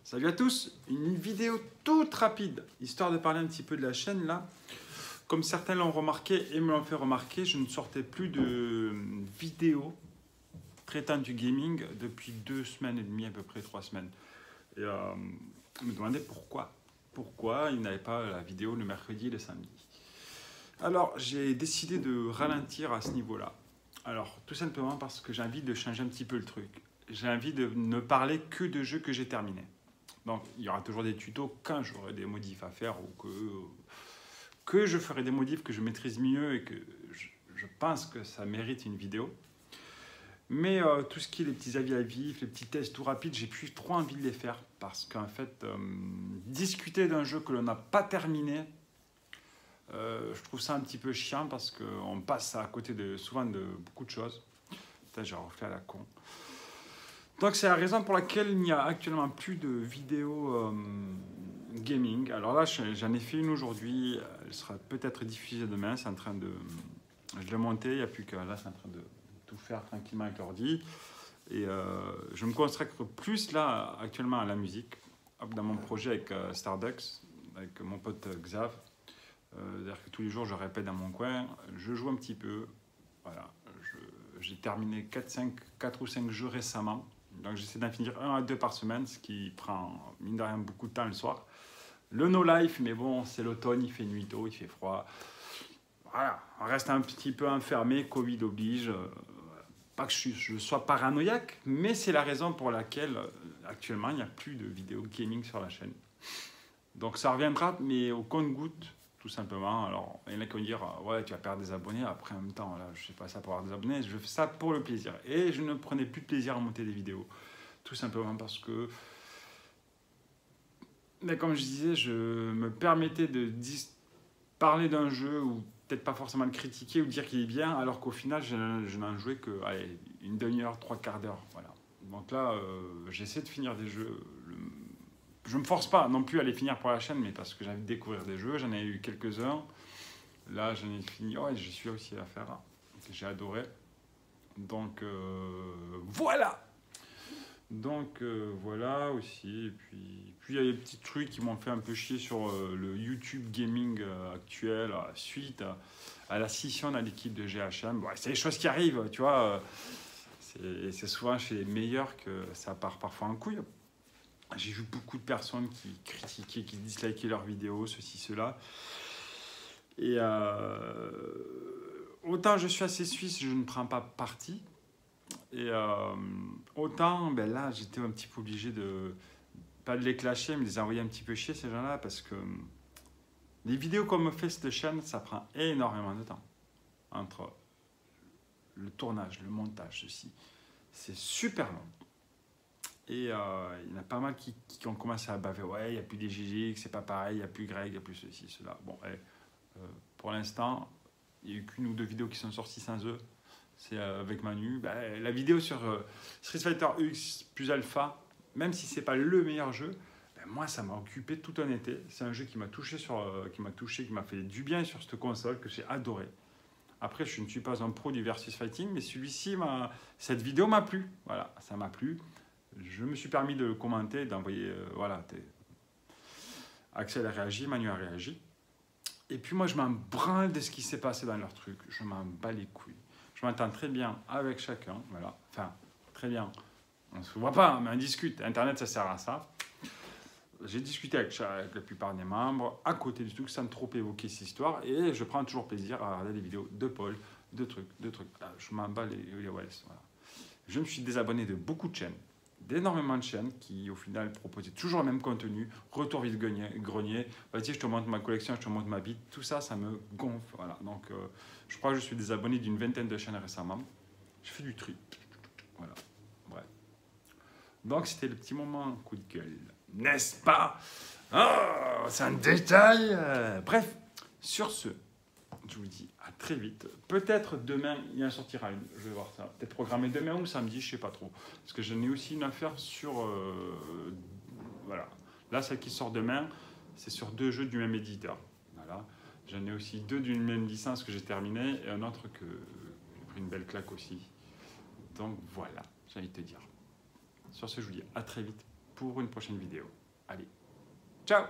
Salut à tous, une vidéo toute rapide, histoire de parler un petit peu de la chaîne là. Comme certains l'ont remarqué et me l'ont fait remarquer, je ne sortais plus de vidéos traitant du gaming depuis 2 semaines et demie, à peu près 3 semaines. Et je me demandais pourquoi. Pourquoi il n'avait pas la vidéo le mercredi et le samedi. Alors j'ai décidé de ralentir à ce niveau-là. Alors tout simplement parce que j'ai envie de changer un petit peu le truc. J'ai envie de ne parler que de jeux que j'ai terminés. Donc, il y aura toujours des tutos quand j'aurai des modifs à faire ou que je ferai des modifs que je maîtrise mieux et que je pense que ça mérite une vidéo. Mais tout ce qui est les petits avis à vif, les petits tests tout rapides, j'ai plus trop envie de les faire parce qu'en fait, discuter d'un jeu que l'on n'a pas terminé, je trouve ça un petit peu chiant parce qu'on passe à côté souvent de beaucoup de choses. Putain, j'ai refait à la con. Donc c'est la raison pour laquelle il n'y a actuellement plus de vidéos gaming. Alors là, j'en ai fait une aujourd'hui. Elle sera peut-être diffusée demain. C'est en train de... Je l'ai montée, il n'y a plus que... Là, c'est en train de tout faire tranquillement avec l'ordi. Et je me consacre plus là, actuellement, à la musique. Dans mon projet avec Starducks, avec mon pote Xav. C'est-à-dire que tous les jours, je répète dans mon coin. Je joue un petit peu. Voilà. J'ai terminé 4 ou 5 jeux récemment. Donc j'essaie d'en finir 1 à 2 par semaine, ce qui prend mine de rien beaucoup de temps le soir. Le no life, mais bon, c'est l'automne, il fait nuit tôt, il fait froid. Voilà, on reste un petit peu enfermé, Covid oblige. Pas que je sois paranoïaque, mais c'est la raison pour laquelle actuellement il n'y a plus de vidéos gaming sur la chaîne. Donc ça reviendra, mais au compte-gouttes, tout simplement. Alors il y en a qui vont dire, ouais, tu vas perdre des abonnés. Après, en même temps, là, je ne fais pas ça pour avoir des abonnés, je fais ça pour le plaisir. Et je ne prenais plus de plaisir à monter des vidéos. Tout simplement parce que, mais comme je disais, je me permettais de parler d'un jeu ou peut-être pas forcément le critiquer ou dire qu'il est bien, alors qu'au final, je n'en jouais que allez, une demi-heure, 3/4 d'heure. Voilà. Donc là, j'essaie de finir des jeux. Je ne me force pas non plus à les finir pour la chaîne, mais parce que j'ai envie de découvrir des jeux. J'en ai eu quelques-uns. Là, j'en ai fini. Oh, j'ai celui-là aussi à faire. Que j'ai adoré. Donc, voilà. Donc, voilà aussi. Et puis, il y a des petits trucs qui m'ont fait un peu chier sur le YouTube gaming actuel, suite à la scission dans l'équipe de GHM. Bon, c'est des choses qui arrivent, tu vois. C'est souvent chez les meilleurs que ça part parfois en couille. J'ai vu beaucoup de personnes qui critiquaient, qui dislikaient leurs vidéos, ceci, cela. Et autant je suis assez suisse, je ne prends pas parti. Et autant, ben là, j'étais un petit peu obligé de, pas de les clasher, mais de les envoyer un petit peu chier, ces gens-là, parce que les vidéos qu'on me fait cette chaîne, ça prend énormément de temps. Entre le tournage, le montage, ceci. C'est super long. Et il y en a pas mal qui ont commencé à baver. Ouais, il n'y a plus des GG, c'est pas pareil, il n'y a plus Greg, il n'y a plus ceci, cela. Bon, pour l'instant, il n'y a eu qu'une ou 2 vidéos qui sont sorties sans eux. C'est avec Manu. Ben, la vidéo sur Street Fighter X plus Alpha, même si c'est pas le meilleur jeu, ben, moi ça m'a occupé tout un été. C'est un jeu qui m'a touché, qui m'a fait du bien sur cette console, que j'ai adoré. Après, je ne suis pas un pro du versus fighting, mais celui-ci, cette vidéo m'a plu. Voilà, ça m'a plu. Je me suis permis de le commenter, d'envoyer, voilà, Axel a réagi, Manu a réagi. Et puis moi, je m'en branle de ce qui s'est passé dans leur truc. Je m'en bats les couilles. Je m'entends très bien avec chacun, voilà. Enfin, très bien. On ne se voit pas, mais on discute. Internet, ça sert à ça. J'ai discuté avec la plupart des membres, à côté du truc, sans trop évoquer cette histoire. Et je prends toujours plaisir à regarder des vidéos de Paul, de trucs. Je m'en bats les Wells, voilà. Je me suis désabonné de beaucoup de chaînes. D'énormément de chaînes qui au final proposaient toujours le même contenu, retour vide-grenier, vas-y je te montre ma collection, je te montre ma bite, tout ça, ça me gonfle, voilà. Donc je crois que je suis désabonné d'une 20aine de chaînes récemment, je fais du tri, voilà, bref. Donc c'était le petit moment coup de gueule, n'est-ce pas? Oh, c'est un détail, bref, sur ce, je vous dis à très vite. Peut-être demain, il en sortira une. Je vais voir ça. Peut-être programmé demain ou samedi, je ne sais pas trop. Parce que j'en ai aussi une affaire sur... voilà. Là, celle qui sort demain, c'est sur 2 jeux du même éditeur. Voilà. J'en ai aussi 2 d'une même licence que j'ai terminé et un autre que j'ai pris une belle claque aussi. Donc voilà, j'ai envie de te dire. Sur ce, je vous dis à très vite. pour une prochaine vidéo. Allez, ciao!